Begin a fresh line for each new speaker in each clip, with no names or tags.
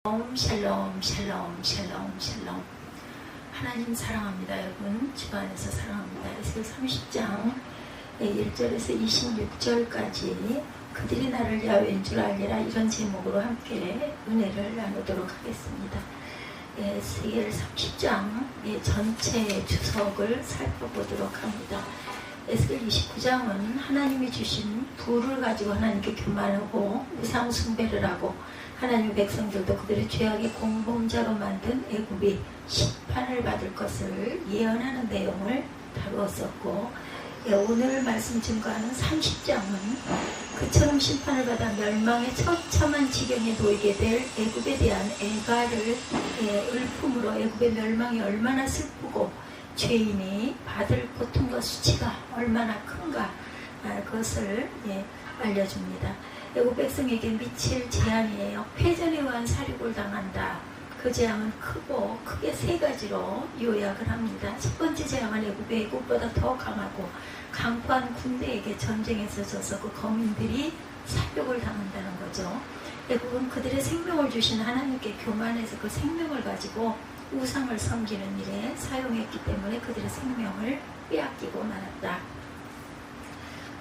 샬롬 샬롬 샬롬 샬롬. 하나님 사랑합니다. 여러분 주 안에서 사랑합니다. 에스겔 30장 1절에서 26절까지 그들이 나를 야훼인 줄 알리라, 이런 제목으로 함께 은혜를 나누도록 하겠습니다. 에스겔 30장 전체 주석을 살펴보도록 합니다. 에스겔 29장은 하나님이 주신 부를 가지고 하나님께 교만하고 우상 숭배를 하고 하나님의 백성들도 그들의 죄악의 공범자로 만든 애굽이 심판을 받을 것을 예언하는 내용을 다루었었고, 오늘 말씀 증거하는 30장은 그처럼 심판을 받아 멸망의 처참한 지경에 놓이게 될 애굽에 대한 애가를 을품으로 애굽의 멸망이 얼마나 슬프고 죄인이 받을 고통과 수치가 얼마나 큰가, 그것을 알려줍니다. 애굽 백성에게 미칠 재앙이에요. 패전에 의한 살육을 당한다. 그 재앙은 크게 세 가지로 요약을 합니다. 첫 번째 재앙은 애굽의 애굽보다 더 강하고 강포한 군대에게 전쟁에서 져서 그 거민들이 살육을 당한다는 거죠. 애굽은 그들의 생명을 주신 하나님께 교만해서 그 생명을 가지고 우상을 섬기는 일에 사용했기 때문에 그들의 생명을 빼앗기고 말았다.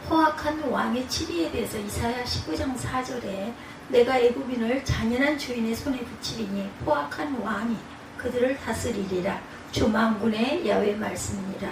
포악한 왕의 치리에 대해서 이사야 19장 4절에 내가 애굽인을 잔인한 주인의 손에 붙이리니 포악한 왕이 그들을 다스리리라, 주 만군의 야훼 말씀이니라.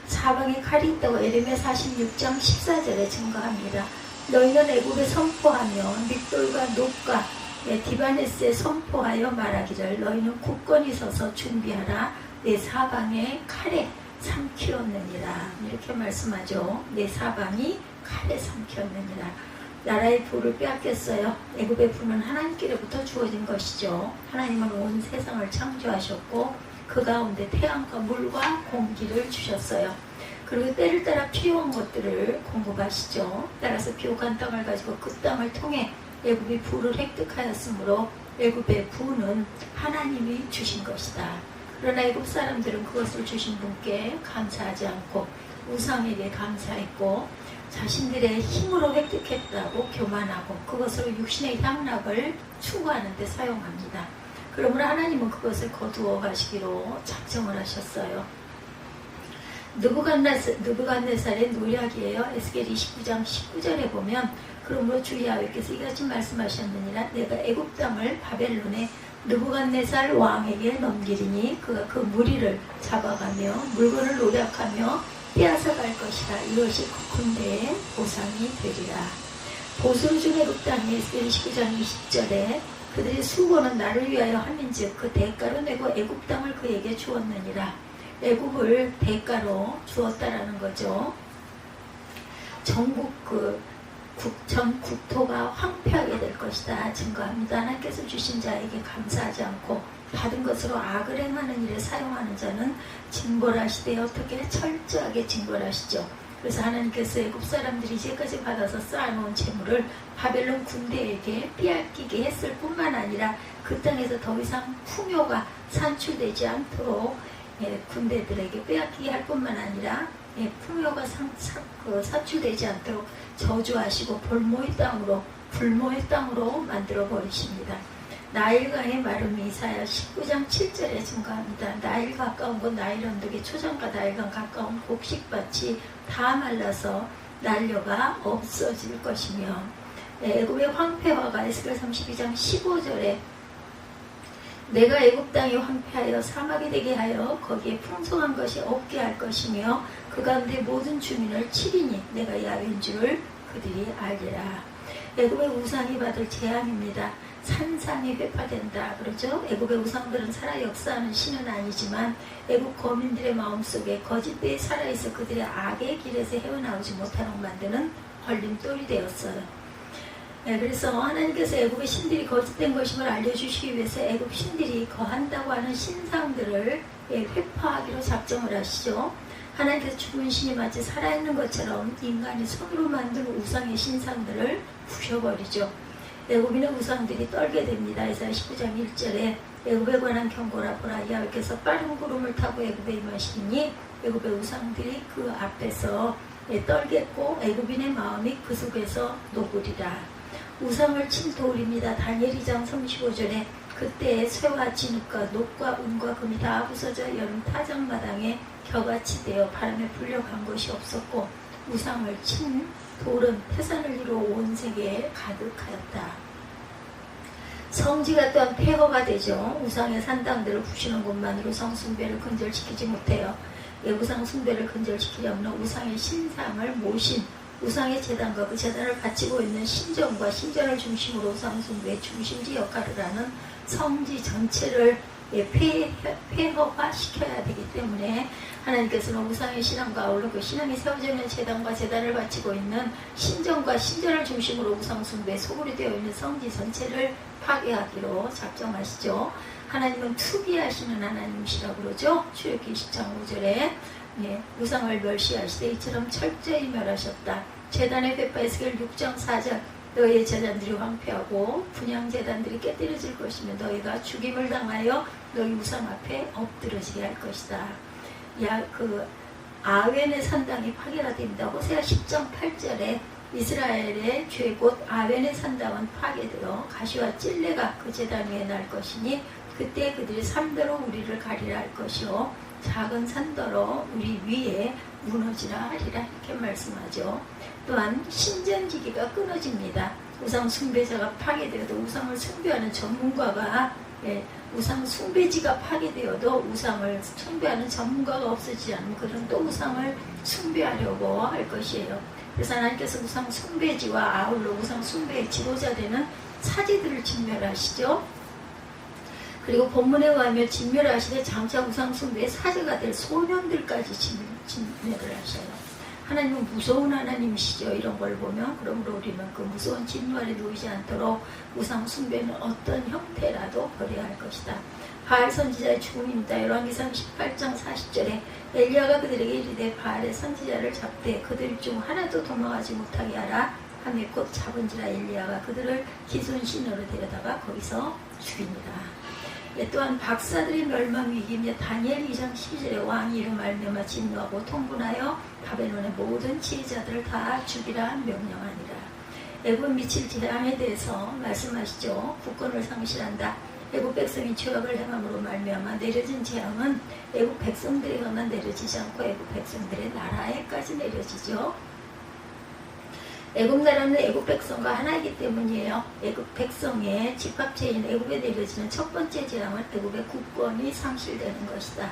사방에 칼이 있다고 에레미야 46장 14절에 증거합니다. 너희는 애굽에 선포하며 믹돌과 높과 디바네스에 선포하여 말하기를 너희는 굳건히 서서 준비하라, 내 사방에 칼에 삼키었느니라. 이렇게 말씀하죠. 내 사방이 칼에 삼켰느니라. 나라의 부를 빼앗겼어요. 애굽의 부는 하나님께로부터 주어진 것이죠. 하나님은 온 세상을 창조하셨고 그 가운데 태양과 물과 공기를 주셨어요. 그리고 때를 따라 필요한 것들을 공급하시죠. 따라서 비옥한 땅을 가지고 그 땅을 통해 애굽이 부를 획득하였으므로 애굽의 부는 하나님이 주신 것이다. 그러나 애굽 사람들은 그것을 주신 분께 감사하지 않고 우상에게 감사했고 자신들의 힘으로 획득했다고 교만하고 그것으로 육신의 향락을 추구하는 데 사용합니다. 그러므로 하나님은 그것을 거두어 가시기로 작정을 하셨어요. 느부갓네살의 노략이에요. 에스겔 29장 19절에 보면 그러므로 주 야훼께서 이같이 말씀하셨느니라, 내가 애굽 땅을 바벨론의 느부갓네살 왕에게 넘기리니 그가 그 무리를 잡아가며 물건을 노략하며 빼앗아 갈 것이라. 이것이 그 군대의 보상이 되리라. 보수를 준 애굽 땅이 에스겔 29장 20절에 그들의 수고는 나를 위하여 함인즉 그 대가로 내고 애굽 땅을 그에게 주었느니라. 애굽을 대가로 주었다라는 거죠. 전국 전 국토가 황폐하게 될 것이다 증거합니다. 하나님께서 주신 자에게 감사하지 않고 받은 것으로 악을 행하는 일에 사용하는 자는 징벌하시되 어떻게 철저하게 징벌하시죠. 그래서 하나님께서 애굽 사람들이 이제까지 받아서 쌓아놓은 재물을 바벨론 군대에게 빼앗기게 했을 뿐만 아니라 그 땅에서 더 이상 풍요가 산출되지 않도록 군대들에게 빼앗기게 할 뿐만 아니라 풍요가 산출되지 않도록 저주하시고 불모의 땅으로 만들어 버리십니다. 나일강의 마름이 이사야 19장 7절에 증거합니다. 나일 가까운 곳 나일 언덕의 초장과 나일강 가까운 곡식밭이 다 말라서 난려가 없어질 것이며, 애굽의 황폐화가 에스겔 32장 15절에 내가 애굽 땅이 황폐하여 사막이 되게 하여 거기에 풍성한 것이 없게 할 것이며 그 가운데 모든 주민을 치리니 내가 야훼인 줄을 그들이 알리라. 애굽의 우상이 받을 재앙입니다. 산상이 회파된다 그러죠. 애굽의 우상들은 살아 역사하는 신은 아니지만 애굽 거민들의 마음속에 거짓되이 살아있어 그들의 악의 길에서 헤어나오지 못하도록 만드는 걸림돌이 되었어요. 그래서 하나님께서 애굽의 신들이 거짓된 것임을 알려주시기 위해서 애굽 신들이 거한다고 하는 신상들을 회파하기로 작정을 하시죠. 하나님께서 죽은 신이 마치 살아있는 것처럼 인간이 손으로 만든 우상의 신상들을 부셔버리죠. 애굽인의 우상들이 떨게 됩니다. 이사야 19장 1절에 애굽에 관한 경고라, 보라, 야훼께서 빠른 구름을 타고 애굽에 임하시니 애굽의 우상들이 그 앞에서 떨겠고 애굽인의 마음이 그 속에서 녹으리라. 우상을 친 돌입니다. 다니엘 2장 35절에 그때 쇠와 진흙과 녹과 은과 금이 다 부서져 여름 타작마당에 겨같이 되어 바람에 불려간 것이 없었고 우상을 친 돌은 태산을 이루어 온 세계에 가득하였다. 성지가 또한 폐허가 되죠. 우상의 산당들을 부시는 것만으로 성숭배를 근절시키지 못해요. 우상 숭배를 근절시키려면 우상의 신상을 모신 우상의 재단과 그 재단을 바치고 있는 신전과 신전을 중심으로 우상 숭배의 중심지 역할을 하는 성지 전체를 폐허화시켜야 되기 때문에 하나님께서는 우상의 신앙과 아울러 그 신앙이 세워져 있는 재단과 재단을 바치고 있는 신전과 신전을 중심으로 우상 숭배에 소굴이 되어 있는 성지 전체를 파괴하기로 작정하시죠. 하나님은 투기하시는 하나님이시라고 그러죠. 출애굽기 20장 5절에 우상을 멸시하시되 이처럼 철저히 멸하셨다. 제단의 베파 에스겔 6장 4절 너희의 제단들이 황폐하고 분향 제단들이 깨뜨려질 것이며 너희가 죽임을 당하여 너희 우상 앞에 엎드러지게 할 것이다. 아웬의 산당이 파괴가 됩니다. 호세아 10장 8절에 이스라엘의 죄곧 아웬의 산당은 파괴되어 가시와 찔레가 그 제단 위에 날 것이니 그때 그들이 산더러 우리를 가리라 할 것이요 작은 산더러 우리 위에 무너지라 하리라 이렇게 말씀하죠. 또한 신전지기가 끊어집니다. 우상 숭배자가 파괴되어도 우상을 숭배하는 전문가가 우상 숭배지가 파괴되어도 우상을 숭배하는 전문가가 없어지지 않으면 그들은 또 우상을 숭배하려고 할 것이에요. 그래서 하나님께서 우상 숭배지와 아울러 우상 숭배의 지도자 되는 사제들을 진멸하시죠. 그리고 본문에 의하면 진멸하시되 장차 우상 숭배의 사제가 될 소년들까지 진멸을 하셔요. 하나님은 무서운 하나님이시죠. 이런 걸 보면 그러므로 우리는 그 무서운 진노아래 놓이지 않도록 우상 숭배는 어떤 형태라도 버려야 할 것이다. 바알 선지자의 죽음입니다. 열왕기상 18장 40절에 엘리야가 그들에게 이르되 바알의 선지자를 잡되 그들 중 하나도 도망하지 못하게 하라 하며 곧 잡은지라 엘리야가 그들을 기손신으로 데려다가 거기서 죽입니다. 또한 박사들의 멸망 위기며 다니엘 2장 12절에 왕이 이로 말미암아 진노하고 통분하여 바벨론의 모든 지혜자들을 다 죽이라 명령하니라. 애굽 미칠 재앙에 대해서 말씀하시죠. 국권을 상실한다. 애굽 백성이 죄악을 행함으로 말미암아 내려진 재앙은 애굽 백성들에게만 내려지지 않고 애굽 백성들의 나라에까지 내려지죠. 애굽 나라는 애굽 백성과 하나이기 때문이에요. 애굽 백성의 집합체인 애굽에 내려지는 첫 번째 재앙은 애굽의 국권이 상실되는 것이다.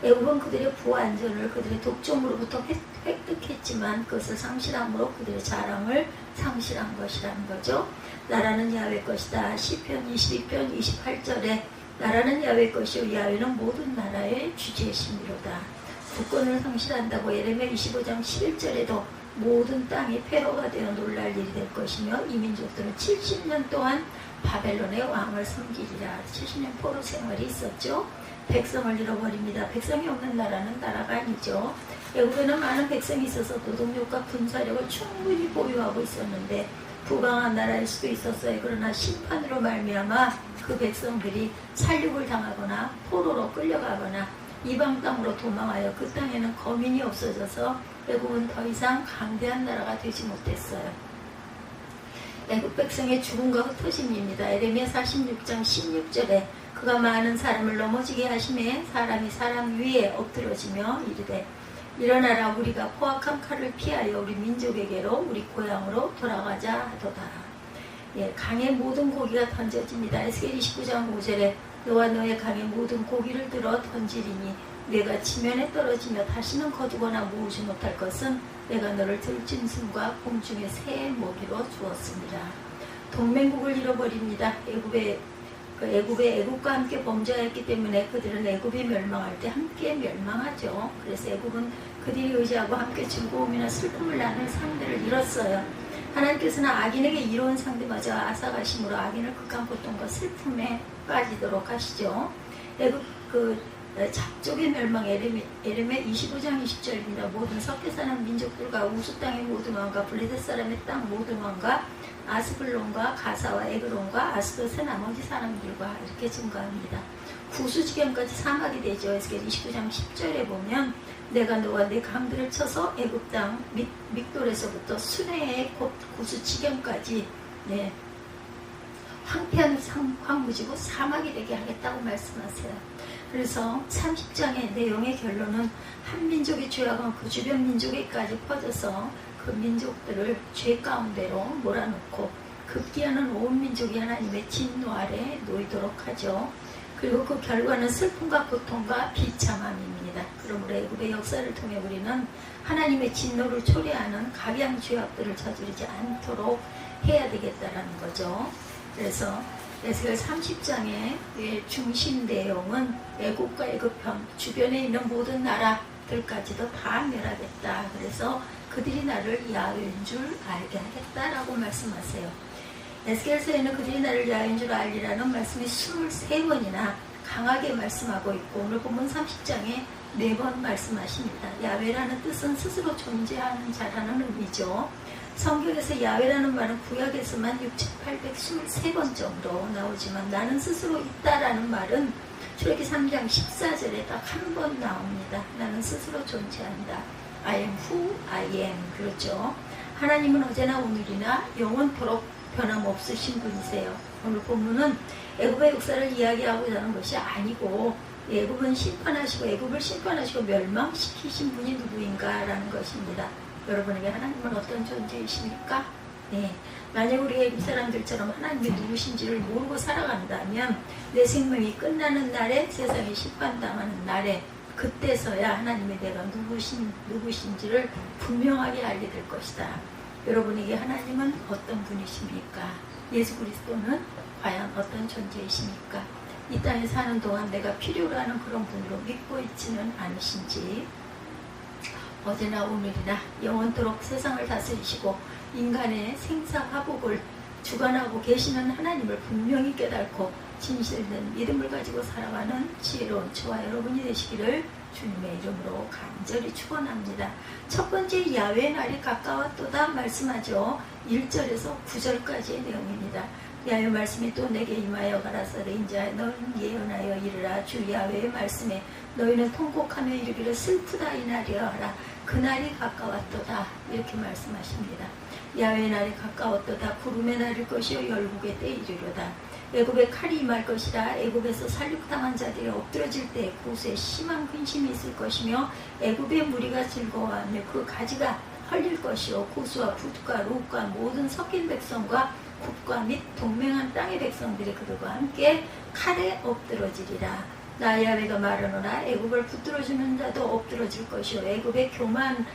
애굽은 그들의 부안전을 그들의 독점으로부터 획득했지만 그것을 상실함으로 그들의 자랑을 상실한 것이라는 거죠. 나라는 야훼 것이다. 시편 22편 28절에 나라는 야훼 것이요 야훼는 모든 나라의 주제이심이로다. 국권을 상실한다고 예레미야 25장 11절에도 모든 땅이 폐허가 되어 놀랄 일이 될 것이며 이 민족들은 70년 동안 바벨론의 왕을 섬기리라. 70년 포로 생활이 있었죠. 백성을 잃어버립니다. 백성이 없는 나라는 나라가 아니죠. 애굽에는 많은 백성이 있어서 노동력과 군사력을 충분히 보유하고 있었는데 부강한 나라일 수도 있었어요. 그러나 심판으로 말미암아 그 백성들이 살육을 당하거나 포로로 끌려가거나 이방 땅으로 도망하여 그 땅에는 거민이 없어져서 애굽은 더 이상 강대한 나라가 되지 못했어요. 애굽 백성의 죽음과 흩어짐입니다. 에레미야 46장 16절에 그가 많은 사람을 넘어지게 하심에 사람이 사람 위에 엎드러지며 이르되 일어나라 우리가 포악한 칼을 피하여 우리 민족에게로 우리 고향으로 돌아가자 하도다. 강의 모든 고기가 던져집니다. 에스겔 29장 5절에 너와 너의 강의 모든 고기를 들어 던지리니 내가 지면에 떨어지며 다시는 거두거나 모으지 못할 것은 내가 너를 들짐승과 공중의 새의 먹이로 주었습니다. 동맹국을 잃어버립니다. 애굽과 함께 범죄하였기 때문에 그들은 애굽이 멸망할 때 함께 멸망하죠. 그래서 애굽은 그들이 의지하고 함께 즐거움이나 슬픔을 나눌 상대를 잃었어요. 하나님께서는 악인에게 이로운 상대마저 앗아가심으로 악인을 극한 고통과 슬픔에 빠지도록 하시죠. 애굽 잡족의 멸망 에레미야 25장 20절입니다. 모든 섞여 사는 민족들과 우수 땅의 모든 왕과 블레셋 사람의 땅 모든 왕과 아스블론과 가사와 에그론과 아스돗의 나머지 사람들과 이렇게 증가합니다. 구수지경까지 사막이 되죠. 에스겔 29장 10절에 보면 내가 너와 내 강들을 쳐서 애굽 땅 믹돌에서부터 수네의 곧 구수지경까지 황폐한 황무지고 사막이 되게 하겠다고 말씀하세요. 그래서 30장의 내용의 결론은 한 민족의 죄악은 그 주변 민족에까지 퍼져서 그 민족들을 죄 가운데로 몰아넣고 급기야는 온 민족이 하나님의 진노 아래 놓이도록 하죠. 그리고 그 결과는 슬픔과 고통과 비참함입니다. 그러므로 애굽의 역사를 통해 우리는 하나님의 진노를 초래하는 각양 죄악들을 저지르지 않도록 해야 되겠다라는 거죠. 그래서 에스겔 30장의 중심 내용은 애굽과 애굽편 주변에 있는 모든 나라들까지도 다 멸하겠다. 그래서 그들이 나를 야훼인 줄 알게 하겠다라고 말씀하세요. 에스겔서에는 그들이 나를 야훼인 줄 알리라는 말씀이 23번이나 강하게 말씀하고 있고 오늘 본문 30장에 4번 말씀하십니다. 야훼라는 뜻은 스스로 존재하는 자라는 의미죠. 성경에서 야훼라는 말은 구약에서만 6823번 정도 나오지만 나는 스스로 있다라는 말은 출애굽기 3장 14절에 딱 한 번 나옵니다. 나는 스스로 존재한다. I am who I am. 그렇죠. 하나님은 어제나 오늘이나 영원토록 변함없으신 분이세요. 오늘 본문은 애굽의 역사를 이야기하고자 하는 것이 아니고 애굽은 심판하시고 애굽을 심판하시고 멸망시키신 분이 누구인가라는 것입니다. 여러분에게 하나님은 어떤 존재이십니까? 네. 만약 우리 애굽 사람들처럼 하나님이 누구신지를 모르고 살아간다면 내 생명이 끝나는 날에 세상이 심판당하는 날에 그때서야 하나님이 내가 누구신지를 분명하게 알게 될 것이다. 여러분에게 하나님은 어떤 분이십니까? 예수 그리스도는 과연 어떤 존재이십니까? 이 땅에 사는 동안 내가 필요로 하는 그런 분으로 믿고 있지는 않으신지 어제나 오늘이나 영원토록 세상을 다스리시고 인간의 생사화복을 주관하고 계시는 하나님을 분명히 깨닫고 진실된 믿음을 가지고 살아가는 지혜로운 저와 여러분이 되시기를 주님의 이름으로 간절히 축원합니다. 첫 번째 야훼의 날이 가까웠도다 말씀하죠. 1절에서 9절까지의 내용입니다. 야훼의 말씀이 또 내게 임하여 가라사대 인자야 너는 예언하여 이르라 주 야훼의 말씀에 너희는 통곡하며 이르기를 슬프다 이 날이여 하라 그날이 가까웠도다 이렇게 말씀하십니다. 야훼의 날이 가까웠도다 구름의 날일 것이요 열국의 때 이르려다 애굽에 칼이 임할 것이라 애굽에서 살육당한 자들이 엎드러질 때 그곳에 심한 근심이 있을 것이며 애굽의 무리가 즐거워하며 그 가지가 헐릴 것이요 고수와 붓과 롯과 모든 섞인 백성과 국과 및 동맹한 땅의 백성들이 그들과 함께 칼에 엎드러지리라. 나 야훼가 말하노라 애굽을 붙들어주는 자도 엎드러질 것이요 애굽의 교만한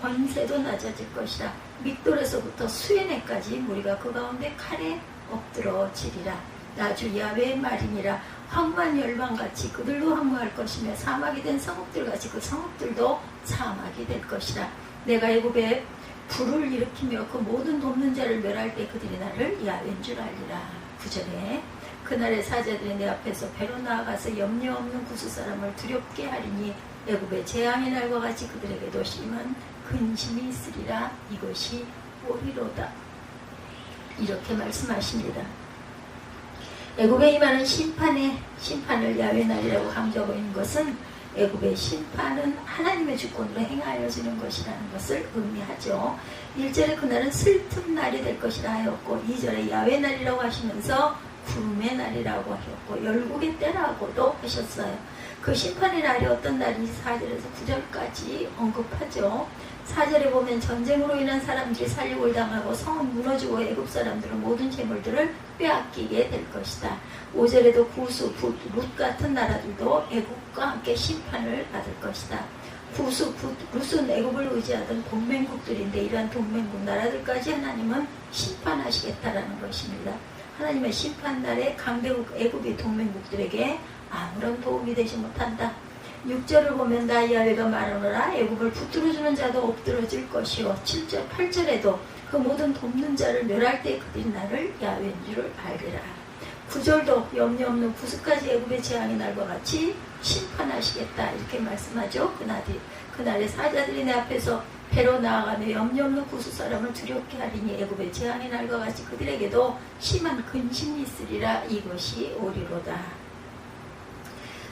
권세도 낮아질 것이라. 믹돌에서부터 수에네까지 무리가 그 가운데 칼에 엎드러지리라. 나 주 야훼의 말이니라. 황무한 열방같이 그들도 황무할 것이며 사막이 된 성읍들같이 그 성읍들도 사막이 될 것이라. 내가 애굽에 불을 일으키며 그 모든 돕는 자를 멸할 때 그들이 나를 야훼인 줄 알리라. 9절에 그날의 사자들이 내 앞에서 배로 나아가서 염려 없는 구스 사람을 두렵게 하리니 애굽의 재앙의 날과 같이 그들에게도 심한 근심이 있으리라. 이것이 오리로다. 이렇게 말씀하십니다. 애굽에 임하는 심판을 야훼 날이라고 강조하고 있는 것은 애굽의 심판은 하나님의 주권으로 행하여지는 것이라는 것을 의미하죠. 1절에 그날은 슬픈 날이 될 것이라 하였고 2절에 야훼 날이라고 하시면서 구름의 날이라고 하셨고 열국의 때라고도 하셨어요. 그 심판의 날이 어떤 날인지 4절에서 9절까지 언급하죠. 4절에 보면 전쟁으로 인한 사람들이 살육을 당하고 성은 무너지고 애굽 사람들은 모든 재물들을 빼앗기게 될 것이다. 5절에도 구수, 붓, 룻 같은 나라들도 애굽과 함께 심판을 받을 것이다. 구수, 붓, 룻은 애굽을 의지하던 동맹국들인데 이러한 동맹국 나라들까지 하나님은 심판하시겠다라는 것입니다. 하나님의 심판날에 강대국 애굽의 동맹국들에게 아무런 도움이 되지 못한다. 6절을 보면 나 야훼가 말하노라 애굽을 붙들어주는 자도 엎드러질 것이요 7절 8절에도 그 모든 돕는 자를 멸할 때 그들이 나를 야훼인 줄을 알리라. 9절도 염려 없는 구스까지 애굽의 재앙의 날과 같이 심판하시겠다 이렇게 말씀하죠. 그날에 사자들이 내 앞에서 배로 나아가며 염려 없는 구스 사람을 두렵게 하리니 애굽의 재앙의 날과 같이 그들에게도 심한 근심이 있으리라. 이것이 오리로다.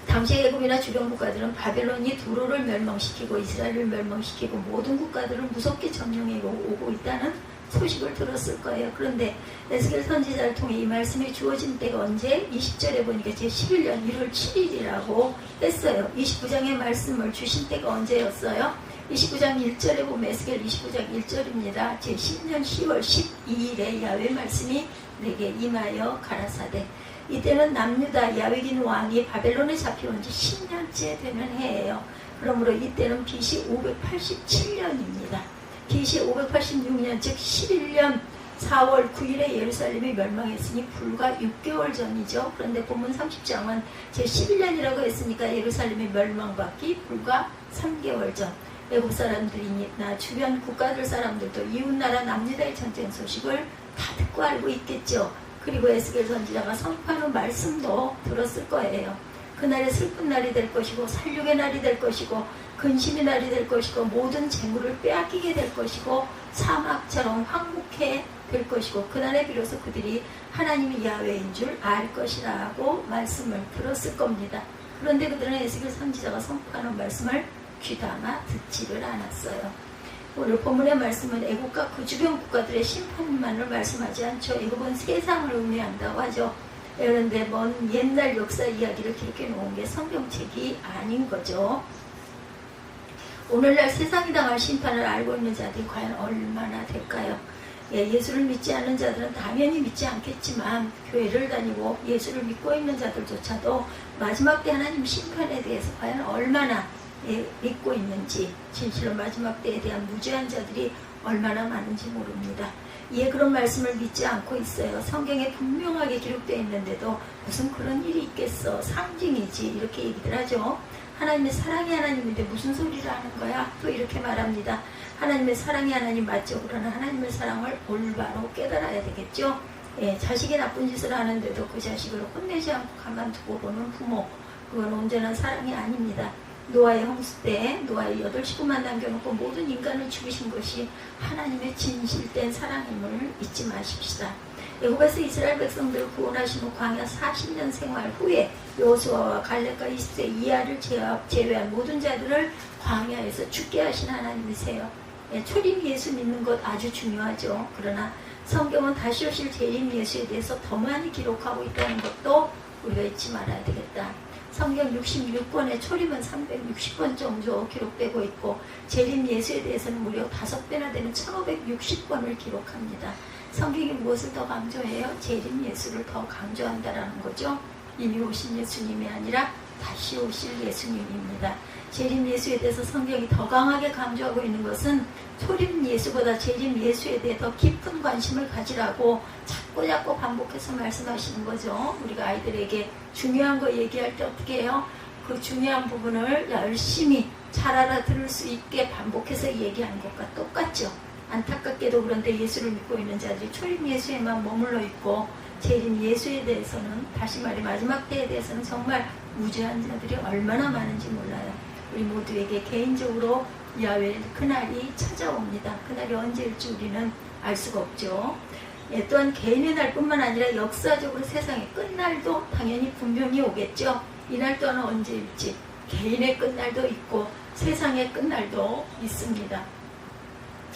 당시 애굽이나 주변 국가들은 바벨론이 두로를 멸망시키고 이스라엘을 멸망시키고 모든 국가들을 무섭게 점령해 오고 있다는 소식을 들었을 거예요. 그런데 에스겔 선지자를 통해 이 말씀이 주어진 때가 언제? 20절에 보니까 제11년 1월 7일이라고 했어요. 29장의 말씀을 주신 때가 언제였어요? 29장 1절에 보면 에스겔 29장 1절입니다. 제10년 10월 12일에 야훼 말씀이 내게 임하여 가라사대. 이때는 남유다 야훼긴 왕이 바벨론에 잡혀온 지 10년째 되는 해예요. 그러므로 이때는 BC 587년입니다. BC 586년 즉 11년 4월 9일에 예루살렘이 멸망했으니 불과 6개월 전이죠. 그런데 본문 30장은 제11년이라고 했으니까 예루살렘이 멸망받기 불과 3개월 전. 외국 사람들이나 주변 국가들 사람들도 이웃나라 남유다의 전쟁 소식을 다 듣고 알고 있겠죠. 그리고 에스겔 선지자가 선포하는 말씀도 들었을 거예요. 그날이 슬픈 날이 될 것이고 살육의 날이 될 것이고 근심의 날이 될 것이고 모든 재물을 빼앗기게 될 것이고 사막처럼 황무케 될 것이고 그날에 비로소 그들이 하나님이 야훼인 줄 알 것이라고 말씀을 들었을 겁니다. 그런데 그들은 에스겔 선지자가 선포하는 말씀을 귀담아 듣지를 않았어요. 오늘 본문의 말씀은 애국과 그 주변 국가들의 심판만을 말씀하지 않죠. 애국은 세상을 의미한다고 하죠. 그런데 먼 옛날 역사 이야기를 기록해 놓은 게 성경책이 아닌 거죠. 오늘날 세상이 당할 심판을 알고 있는 자들이 과연 얼마나 될까요? 예수를 믿지 않는 자들은 당연히 믿지 않겠지만 교회를 다니고 예수를 믿고 있는 자들조차도 마지막 때 하나님 심판에 대해서 과연 얼마나 믿고 있는지, 진실로 마지막 때에 대한 무죄한 자들이 얼마나 많은지 모릅니다. 이에 그런 말씀을 믿지 않고 있어요. 성경에 분명하게 기록되어 있는데도 무슨 그런 일이 있겠어, 상징이지, 이렇게 얘기들 하죠. 하나님의 사랑이 하나님인데 무슨 소리를 하는 거야? 또 이렇게 말합니다. 하나님의 사랑이 하나님 맞죠? 그러나 하나님의 사랑을 올바로 깨달아야 되겠죠. 자식이 나쁜 짓을 하는데도 그 자식을 혼내지 않고 가만두고 보는 부모, 그건 온전한 사랑이 아닙니다. 노아의 홍수 때 노아의 8식구만 남겨놓고 모든 인간을 죽이신 것이 하나님의 진실된 사랑임을 잊지 마십시다. 애굽에서 이스라엘 백성들을 구원하신 후 광야 40년 생활 후에 여호수아와 갈렙과 20세 이하를 제외한 모든 자들을 광야에서 죽게 하신 하나님이세요. 초림 예수 믿는 것 아주 중요하죠. 그러나 성경은 다시 오실 재림 예수에 대해서 더 많이 기록하고 있다는 것도 우리가 잊지 말아야 되겠다. 성경 66권에 초림은 360권 정도 기록되고 있고 재림 예수에 대해서는 무려 5배나 되는 1560권을 기록합니다. 성경이 무엇을 더 강조해요? 재림 예수를 더 강조한다라는 거죠. 이미 오신 예수님이 아니라 다시 오실 예수님입니다. 재림 예수에 대해서 성경이 더 강하게 강조하고 있는 것은 초림 예수보다 재림 예수에 대해 더 깊은 관심을 가지라고 자꾸 반복해서 말씀하시는 거죠. 우리가 아이들에게 중요한 거 얘기할 때 어떻게 해요? 그 중요한 부분을 열심히 잘 알아들을 수 있게 반복해서 얘기하는 것과 똑같죠. 안타깝게도 그런데 예수를 믿고 있는 자들이 초림 예수에만 머물러 있고 재림 예수에 대해서는, 다시 말해 마지막 때에 대해서는 정말 무죄한 자들이 얼마나 많은지 몰라요. 우리 모두에게 개인적으로 야훼 그날이 찾아옵니다. 그날이 언제일지 우리는 알 수가 없죠. 또한 개인의 날뿐만 아니라 역사적으로 세상의 끝날도 당연히 분명히 오겠죠. 이날 또한 언제일지 개인의 끝날도 있고 세상의 끝날도 있습니다.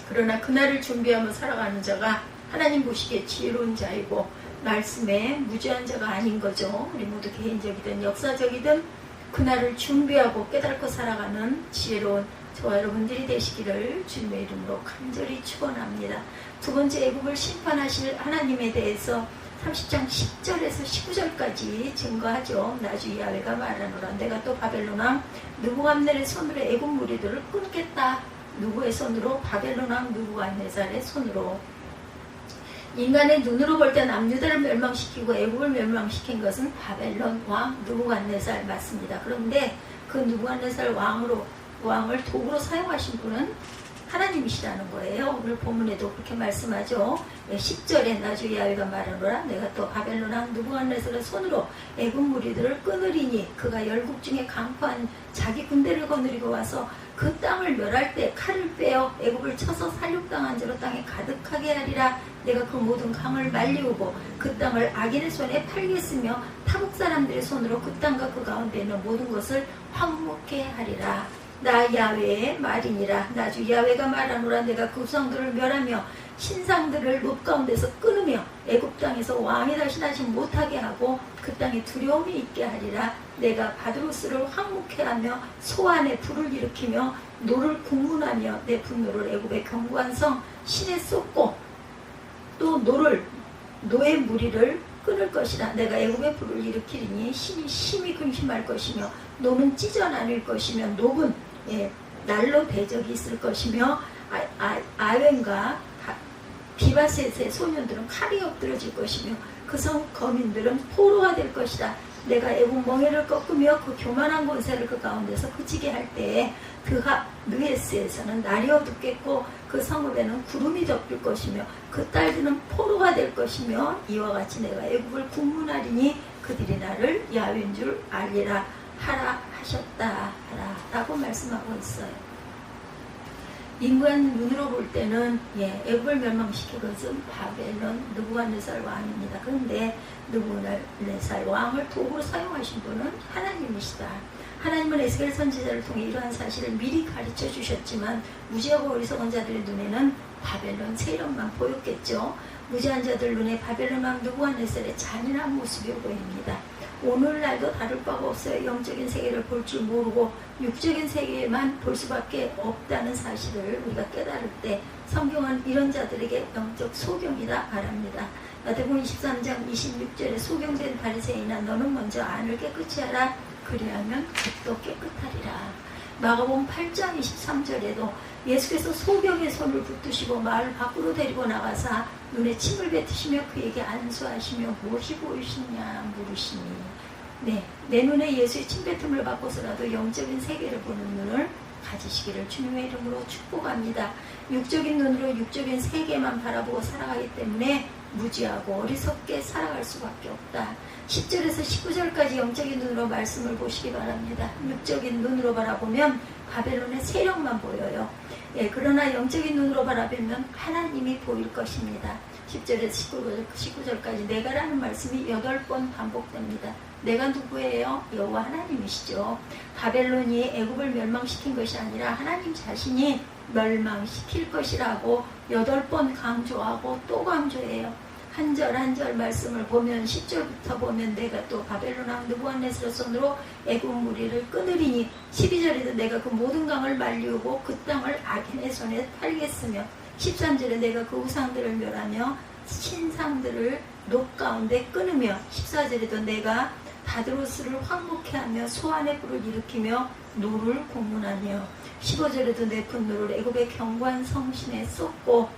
그러나 그날을 준비하며 살아가는 자가 하나님 보시기에 지혜로운 자이고 말씀에 무죄한 자가 아닌 거죠. 우리 모두 개인적이든 역사적이든 그날을 준비하고 깨닫고 살아가는 지혜로운 저와 여러분들이 되시기를 주님의 이름으로 간절히 축원합니다. 두 번째, 애국을 심판하실 하나님에 대해서 30장 10절에서 19절까지 증거하죠. 나주 야훼가 말하노라. 내가 또 바벨론 왕 느부갓네살의 손으로 애국 무리들을 끊겠다. 누구의 손으로? 바벨론 왕 느부갓네살의 손으로. 인간의 눈으로 볼 때 남유다를 멸망시키고 애국을 멸망시킨 것은 바벨론 왕 느부갓네살 맞습니다. 그런데 그 느부갓네살 왕을 도구로 사용하신 분은 하나님이시라는 거예요. 오늘 본문에도 그렇게 말씀하죠. 10절에 나주 야훼가 말하노라. 내가 또 바벨론 왕 느부갓네살의 손으로 애국 무리들을 끊으리니 그가 열국 중에 강포한 자기 군대를 거느리고 와서 그 땅을 멸할 때 칼을 빼어 애국을 쳐서 살육당한 자로 땅에 가득하게 하리라. 내가 그 모든 강을 말리우고 그 땅을 악인의 손에 팔겠으며 타국 사람들의 손으로 그 땅과 그 가운데 있는 모든 것을 황무케 하리라. 나 야훼의 말이니라. 나 주 야훼가 말하노라. 내가 그 우상들을 멸하며 신상들을 놋 가운데서 끊으며 애굽 땅에서 왕이 다시 나지 못하게 하고 그 땅에 두려움이 있게 하리라. 내가 바드로스를 황무케 하며 소안에 불을 일으키며 노를 국문하며 내 분노를 애굽의 견고한 성 신에 쏟고 또 노의 무리를 끊을 것이라. 내가 애굽의 불을 일으키리니 신이 심히 근심할 것이며 노는 찢어 나눌 것이며 녹은 날로 대적이 있을 것이며 아웬과 비바셋의 소년들은 칼이 엎드러질 것이며 그 성 거민들은 포로가 될 것이다. 내가 애국 멍에를 꺾으며 그 교만한 권세를 그 가운데서 그치게 할 때에 느헤스에서는 날이 어둡겠고 그 성읍에는 구름이 덮일 것이며 그 딸들은 포로가 될 것이며 이와 같이 내가 애국을 국문하리니 그들이 나를 야훼인 줄 알리라 하라 하셨다 하라 라고 말씀하고 있어요. 인간 눈으로 볼 때는 애굽을 멸망시킨 것은 바벨론 느부갓네살 왕입니다. 그런데 느부갓네살 왕을 도구로 사용하신 분은 하나님이시다. 하나님은 에스겔 선지자를 통해 이러한 사실을 미리 가르쳐 주셨지만 무지하고 어리석은 자들의 눈에는 바벨론 세력만 보였겠죠. 무지한 자들 눈에 바벨론 왕 느부갓네살의 잔인한 모습이 보입니다. 오늘날도 다를 바가 없어요. 영적인 세계를 볼 줄 모르고 육적인 세계만 볼 수밖에 없다는 사실을 우리가 깨달을 때 성경은 이런 자들에게 영적 소경이라 말합니다. 마태복음 23장 26절에 소경된 바리새인아 너는 먼저 안을 깨끗이 하라. 그리하면 겉도 깨끗하리라. 마가복음 8장 23절에도 예수께서 소경의 손을 붙드시고 마을 밖으로 데리고 나가사 눈에 침을 뱉으시며 그에게 안수하시며 무엇이 보이시냐 물으시니 내 눈에 예수의 침뱉음을 받고서라도 영적인 세계를 보는 눈을 가지시기를 주님의 이름으로 축복합니다. 육적인 눈으로 육적인 세계만 바라보고 살아가기 때문에 무지하고 어리석게 살아갈 수밖에 없다. 10절에서 19절까지 영적인 눈으로 말씀을 보시기 바랍니다. 육적인 눈으로 바라보면 바벨론의 세력만 보여요. 그러나 영적인 눈으로 바라보면 하나님이 보일 것입니다. 10절에서 19절까지 내가라는 말씀이 8번 반복됩니다. 내가 누구예요? 여호와 하나님이시죠. 바벨론이 애굽을 멸망시킨 것이 아니라 하나님 자신이 멸망시킬 것이라고 8번 강조하고 또 강조해요. 한 절 한 절 말씀을 보면 10절부터 보면 내가 또 바벨론 왕 느부갓네살 손으로 애굽 무리를 끊으리니 12절에도 내가 그 모든 강을 말리우고 그 땅을 악인의 손에 팔겠으며 13절에 내가 그 우상들을 멸하며 신상들을 녹 가운데 끊으며 14절에도 내가 바드로스를 황무케 하며 소안의 불을 일으키며 노를 공문하며 15절에도 내 분노를 애굽의 견고한 성신에 쏟고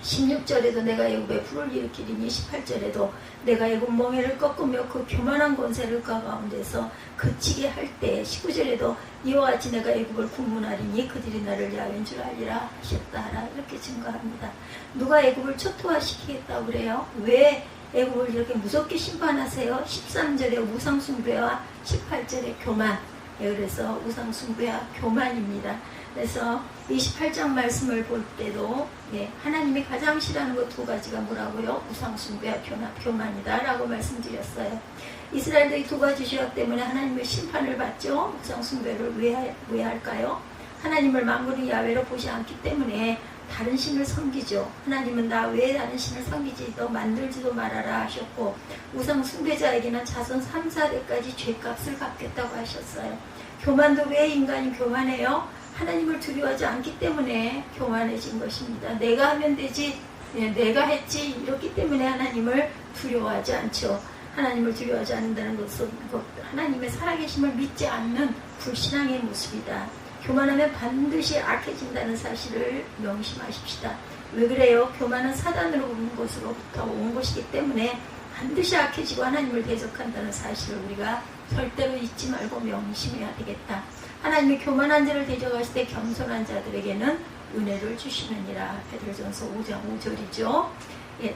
16절에도 내가 애굽에 불을 일으키리니 18절에도 내가 애굽 멍에를 꺾으며 그 교만한 권세를 그 가운데서 그치게 할 때 19절에도 이와 같이 내가 애굽을 국문하리니 그들이 나를 야훼인 줄 알리라 하셨다 이렇게 증거합니다. 누가 애굽을 초토화시키겠다고 그래요? 왜 애굽을 이렇게 무섭게 심판하세요? 13절에 우상숭배와 18절에 교만. 그래서 우상숭배와 교만입니다. 그래서 28장 말씀을 볼 때도 하나님이 가장 싫어하는 것 2가지가 뭐라고요? 우상숭배와 교만이다 라고 말씀드렸어요. 이스라엘도 이 2가지 죄악 때문에 하나님의 심판을 받죠. 우상숭배를 왜 할까요? 하나님을 만군의 야훼로 보지 않기 때문에 다른 신을 섬기죠. 하나님은 나 외에 다른 신을 섬기지 너 만들지도 말아라 하셨고 우상 숭배자에게는 자손 3, 4대까지 죄값을 갚겠다고 하셨어요. 교만도 왜 인간이 교만해요? 하나님을 두려워하지 않기 때문에 교만해진 것입니다. 내가 하면 되지, 내가 했지 이렇기 때문에 하나님을 두려워하지 않죠. 하나님을 두려워하지 않는다는 것은 하나님의 살아계심을 믿지 않는 불신앙의 모습이다. 교만하면 반드시 악해진다는 사실을 명심하십시다. 왜 그래요? 교만은 사단으로 온 것으로부터 온 것이기 때문에 반드시 악해지고 하나님을 대적한다는 사실을 우리가 절대로 잊지 말고 명심해야 되겠다. 하나님이 교만한 자를 대적하실 때 겸손한 자들에게는 은혜를 주시느니라. 베드로전서 5장 5절이죠.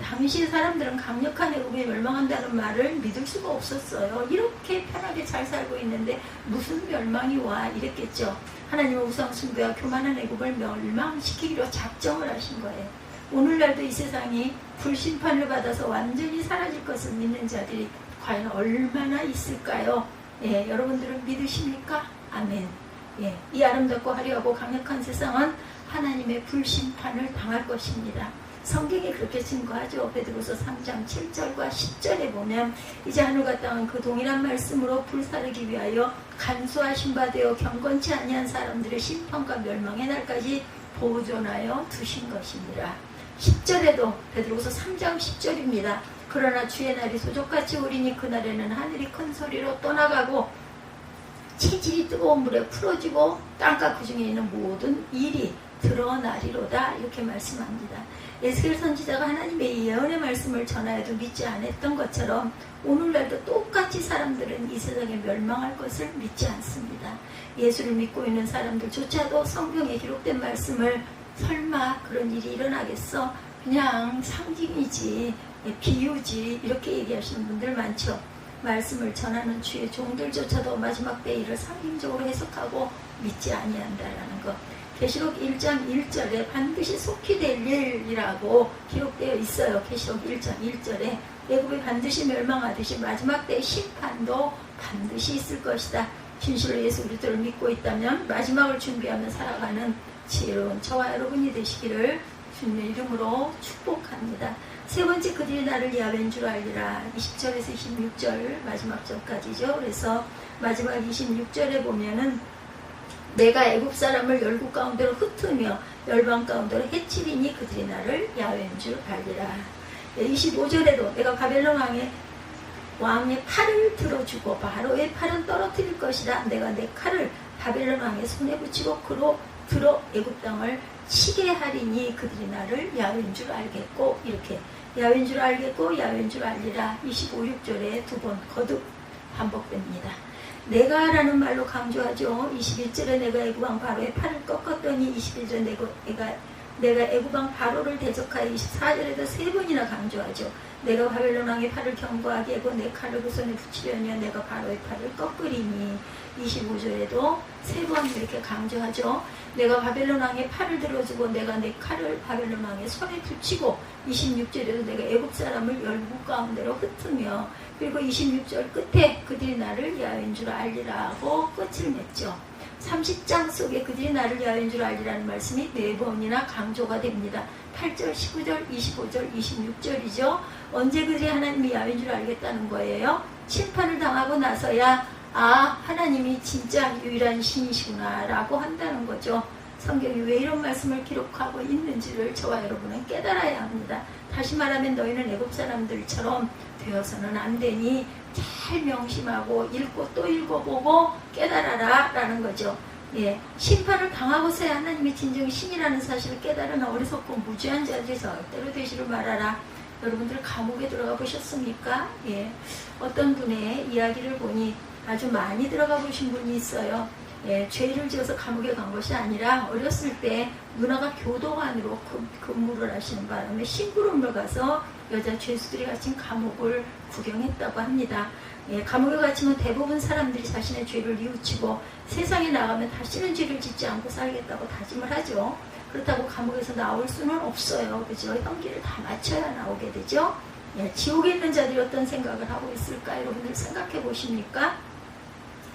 당시 사람들은 강력한 애굽이 멸망한다는 말을 믿을 수가 없었어요. 이렇게 편하게 잘 살고 있는데 무슨 멸망이 와 이랬겠죠. 하나님은 우상 숭배와 교만한 애굽을 멸망시키기로 작정을 하신 거예요. 오늘날도 이 세상이 불심판을 받아서 완전히 사라질 것을 믿는 자들이 과연 얼마나 있을까요? 여러분들은 믿으십니까? 아멘. 이 아름답고 화려하고 강력한 세상은 하나님의 불심판을 당할 것입니다. 성경이 그렇게 증거하죠. 베드로서 3장 7절과 10절에 보면 이제 하늘과 땅은 그 동일한 말씀으로 불사르기 위하여 간수하신 바 되어 경건치 아니한 사람들의 심판과 멸망의 날까지 보존하여 두신 것입니다. 10절에도 베드로서 3장 10절입니다. 그러나 주의 날이 소족같이 오리니 그날에는 하늘이 큰 소리로 떠나가고 체질이 뜨거운 물에 풀어지고 땅과 그 중에 있는 모든 일이 드러나리로다, 이렇게 말씀합니다. 에스겔 선지자가 하나님의 예언의 말씀을 전하여도 믿지 않았던 것처럼 오늘날도 똑같이 사람들은 이 세상에 멸망할 것을 믿지 않습니다. 예수를 믿고 있는 사람들조차도 성경에 기록된 말씀을 설마 그런 일이 일어나겠어? 그냥 상징이지, 비유지, 이렇게 얘기하시는 분들 많죠. 말씀을 전하는 주의 종들조차도 마지막 때 일을 상징적으로 해석하고 믿지 아니한다라는 것. 계시록 1장 1절에 반드시 속히 될 일이라고 기록되어 있어요. 계시록 1장 1절에 애굽이 반드시 멸망하듯이 마지막 때의 심판도 반드시 있을 것이다. 진실로 예수 그리스도를 믿고 있다면 마지막을 준비하며 살아가는 지혜로운 저와 여러분이 되시기를 주님의 이름으로 축복합니다. 세 번째, 그들이 나를 야훼인 줄 알리라. 20절에서 26절 마지막 절까지죠. 그래서 마지막 26절에 보면은 내가 애굽 사람을 열국 가운데로 흩으며 열방 가운데로 해치리니 그들이 나를 야훼인 줄 알리라. 25절에도 내가 바벨론 왕의 팔을 들어주고 바로의 팔은 떨어뜨릴 것이다. 내가 내 칼을 바벨론 왕의 손에 붙이고 그로 들어 애굽 땅을 치게 하리니 그들이 나를 야훼인 줄 알겠고, 이렇게 야훼인 줄 알겠고 야훼인 줄 알리라. 25, 6절에 두 번 거듭 반복됩니다. 내가라는 말로 강조하죠. 21절에 내가 애굽왕 바로의 팔을 꺾었더니, 21절에 내가 애굽왕 바로를 대적하여, 24절에도 세 번이나 강조하죠. 내가 바벨론 왕의 팔을 견고하게 하고 내 칼을 그 손에 붙이려니 내가 바로의 팔을 꺾으리니, 25절에도 세 번 이렇게 강조하죠. 내가 바벨론 왕의 팔을 들어주고 내가 내 칼을 바벨론 왕의 손에 붙이고, 26절에도 내가 애굽 사람을 열국 가운데로 흩으며, 그리고 26절 끝에 그들이 나를 야훼인 줄 알리라고 끝을 맺죠. 30장 속에 그들이 나를 야훼인 줄 알리라는 말씀이 4번이나 강조가 됩니다. 8절, 19절, 25절, 26절이죠. 언제 그들이 하나님이 야훼인 줄 알겠다는 거예요? 심판을 당하고 나서야 하나님이 진짜 유일한 신이시구나 라고 한다는 거죠. 성경이 왜 이런 말씀을 기록하고 있는지를 저와 여러분은 깨달아야 합니다. 다시 말하면 너희는 애굽 사람들처럼 되어서는 안 되니 잘 명심하고 읽고 또 읽어보고 깨달아라 라는 거죠. 심판을 당하고서야 하나님이 진정 신이라는 사실을 깨달은 어리석고 무지한 자들이 절대로 되시를 말하라. 여러분들 감옥에 들어가 보셨습니까? 어떤 분의 이야기를 보니 아주 많이 들어가 보신 분이 있어요. 죄를 지어서 감옥에 간 것이 아니라 어렸을 때 누나가 교도관으로 근무를 하시는 바람에 심부름을 가서 여자 죄수들이 갇힌 감옥을 구경했다고 합니다. 감옥에 갇히면 대부분 사람들이 자신의 죄를 뉘우치고 세상에 나가면 다시는 죄를 짓지 않고 살겠다고 다짐을 하죠. 그렇다고 감옥에서 나올 수는 없어요. 그죠? 형기를 다 마쳐야 나오게 되죠. 지옥에 있는 자들이 어떤 생각을 하고 있을까? 여러분들 생각해 보십니까?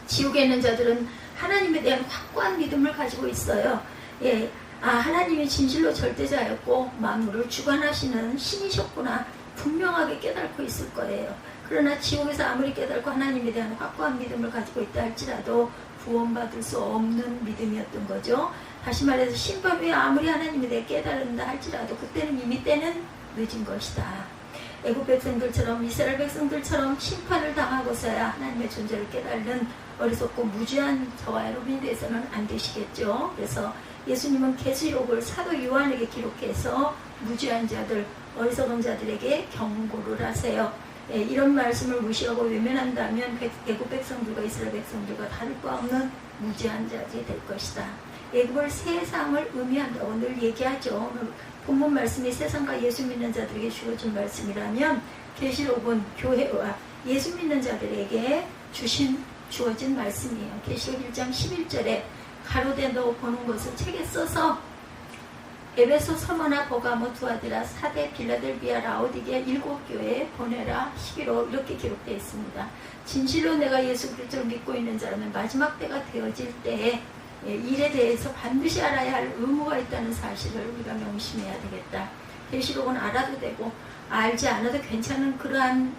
지옥에 있는 자들은 하나님에 대한 확고한 믿음을 가지고 있어요. 하나님이 진실로 절대자였고 만물을 주관하시는 신이셨구나 분명하게 깨닫고 있을 거예요. 그러나 지옥에서 아무리 깨닫고 하나님에 대한 확고한 믿음을 가지고 있다 할지라도 구원받을 수 없는 믿음이었던 거죠. 다시 말해서 심판 후에 아무리 하나님에 대해 깨달은다 할지라도 그때는 이미 때는 늦은 것이다. 애굽 백성들처럼 이스라엘 백성들처럼 심판을 당하고서야 하나님의 존재를 깨달는 어리석고 무지한 저와 여러분이 돼서는 안 되시겠죠. 그래서 예수님은 계시록을 사도 요한에게 기록해서 무지한 자들, 어리석은 자들에게 경고를 하세요. 이런 말씀을 무시하고 외면한다면 애굽 백성들과 이스라엘 백성들과 다를 바 없는 무지한 자들이 될 것이다. 애굽을 세상을 의미한다고 늘 얘기하죠. 본문 말씀이 세상과 예수 믿는 자들에게 주어진 말씀이라면 계시록은 교회와 예수 믿는 자들에게 주어진 말씀이에요. 계시록 1장 11절에 가로되 너 보는 것을 책에 써서 에베소, 서머나, 버가모, 두아디라, 사대, 빌라델비아, 라오디게아 7교회에 보내라. 11호 이렇게 기록되어 있습니다. 진실로 내가 예수 그리스도를 믿고 있는 자라면 마지막 때가 되어질 때에 일에 대해서 반드시 알아야 할 의무가 있다는 사실을 우리가 명심해야 되겠다. 계시록은 알아도 되고 알지 않아도 괜찮은 그러한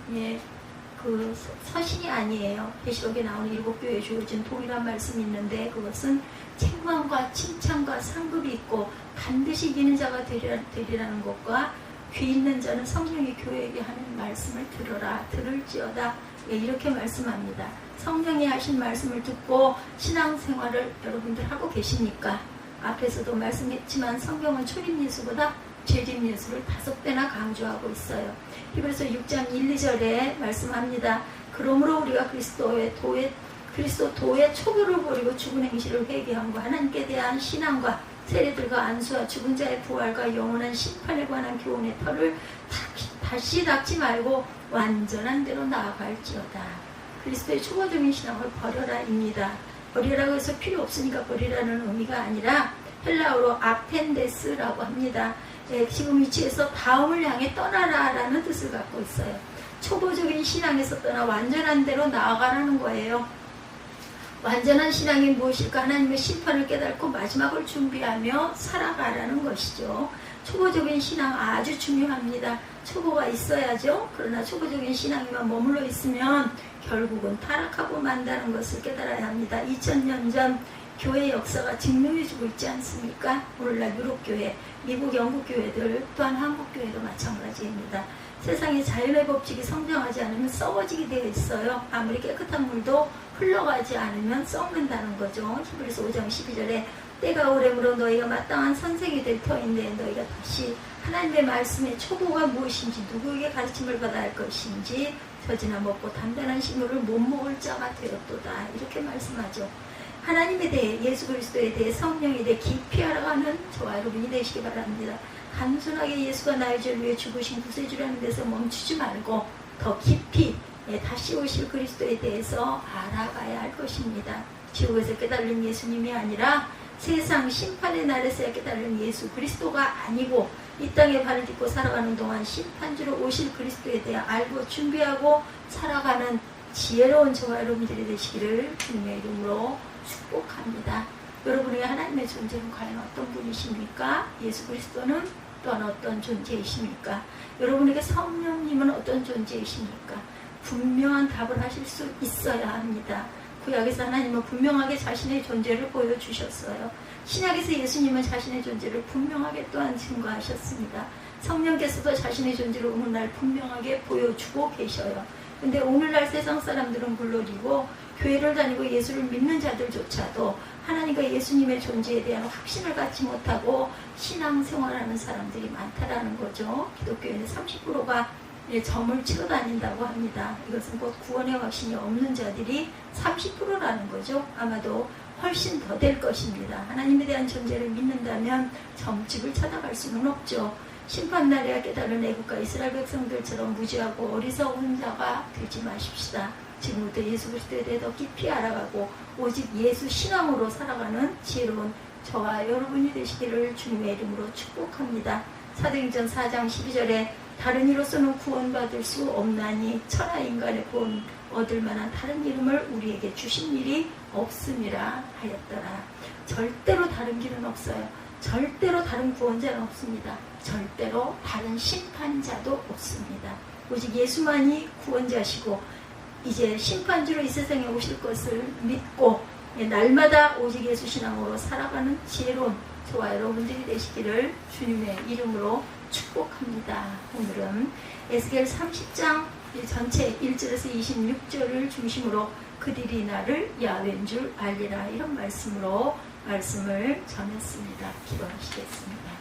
그 서신이 아니에요. 계시록에 나오는 7교회에 주어진 동일한 말씀이 있는데 그것은 책망과 칭찬과 상급이 있고 반드시 이기는 자가 되리라는 것과 귀 있는 자는 성령이 교회에게 하는 말씀을 들어라 들을지어다 이렇게 말씀합니다. 성령이 하신 말씀을 듣고 신앙생활을 여러분들 하고 계십니까? 앞에서도 말씀했지만 성경은 초림 예수보다 재림 예수를 5배나 강조하고 있어요. 히브리서 6장 1, 2절에 말씀합니다. 그러므로 우리가 그리스도 도의 초보를 버리고 죽은 행실을 회개함과 하나님께 대한 신앙과 세례들과 안수와 죽은 자의 부활과 영원한 심판에 관한 교훈의 털을 다시 닦지 말고 완전한 대로 나아갈지어다. 그리스도의 초보적인 신앙을 버려라입니다. 버리라고 해서 필요 없으니까 버리라는 의미가 아니라 헬라어로 아펜데스라고 합니다. 지금 위치에서 다음을 향해 떠나라라는 뜻을 갖고 있어요. 초보적인 신앙에서 떠나 완전한 대로 나아가라는 거예요. 완전한 신앙이 무엇일까? 하나님의 심판을 깨닫고 마지막을 준비하며 살아가라는 것이죠. 초보적인 신앙 아주 중요합니다. 초보가 있어야죠. 그러나 초보적인 신앙에만 머물러 있으면 결국은 타락하고 만다는 것을 깨달아야 합니다. 2000년 전 교회 역사가 증명해주고 있지 않습니까? 오늘날 유럽교회, 미국, 영국교회들, 또한 한국교회도 마찬가지입니다. 세상의 자연의 법칙이 성장하지 않으면 썩어지게 되어 있어요. 아무리 깨끗한 물도 흘러가지 않으면 썩는다는 거죠. 히브리서 5장 12절에 때가 오래므로 너희가 마땅한 선생이 될 터인데 너희가 다시 하나님의 말씀의 초보가 무엇인지 누구에게 가르침을 받아야 할 것인지 젖이나 먹고 단단한 식물을 못 먹을 자가 되었도다. 이렇게 말씀하죠. 하나님에 대해 예수 그리스도에 대해 성령에 대해 깊이 알아가는 저와 여러분이 되시기 바랍니다. 단순하게 예수가 나의 죄를 위해 죽으신 구세주라는 데서 멈추지 말고 더 깊이 다시 오실 그리스도에 대해서 알아가야 할 것입니다. 지옥에서 깨달은 예수님이 아니라 세상 심판의 날에서야 깨달은 예수 그리스도가 아니고 이 땅에 발을 딛고 살아가는 동안 심판주로 오실 그리스도에 대해 알고 준비하고 살아가는 지혜로운 저와 여러분들이 되시기를 주님의 이름으로 축복합니다. 여러분의 하나님의 존재는 과연 어떤 분이십니까? 예수 그리스도는 또한 어떤 존재이십니까? 여러분에게 성령님은 어떤 존재이십니까? 분명한 답을 하실 수 있어야 합니다. 구약에서 하나님은 분명하게 자신의 존재를 보여주셨어요. 신약에서 예수님은 자신의 존재를 분명하게 또한 증거하셨습니다. 성령께서도 자신의 존재를 오늘날 분명하게 보여주고 계셔요. 근데 오늘날 세상 사람들은 물론이고 교회를 다니고 예수를 믿는 자들조차도 하나님과 예수님의 존재에 대한 확신을 갖지 못하고 신앙생활하는 사람들이 많다라는 거죠. 기독교에는 30%가 점을 치러 다닌다고 합니다. 이것은 곧 구원의 확신이 없는 자들이 30%라는 거죠. 아마도 훨씬 더 될 것입니다. 하나님에 대한 존재를 믿는다면 점집을 찾아갈 수는 없죠. 심판날에야 깨달은 애국과 이스라엘 백성들처럼 무지하고 어리석은 자가 되지 마십시다. 지금부터 예수 그리스도에 대해 더 깊이 알아가고 오직 예수 신앙으로 살아가는 지혜로운 저와 여러분이 되시기를 주님의 이름으로 축복합니다. 사도행전 4장 12절에 다른 이로서는 구원받을 수 없나니 천하 인간의 구원 얻을 만한 다른 이름을 우리에게 주신 일이 없음이라 하였더라. 절대로 다른 길은 없어요. 절대로 다른 구원자는 없습니다. 절대로 다른 심판자도 없습니다. 오직 예수만이 구원자시고 이제 심판주로 이 세상에 오실 것을 믿고 날마다 오직 예수 신앙으로 살아가는 지혜로운 저와 여러분들이 되시기를 주님의 이름으로 축복합니다. 오늘은 에스겔 30장 전체 1절에서 26절을 중심으로 그들이 나를 야훼인 줄 알리라 이런 말씀으로 말씀을 전했습니다. 기도하시겠습니다.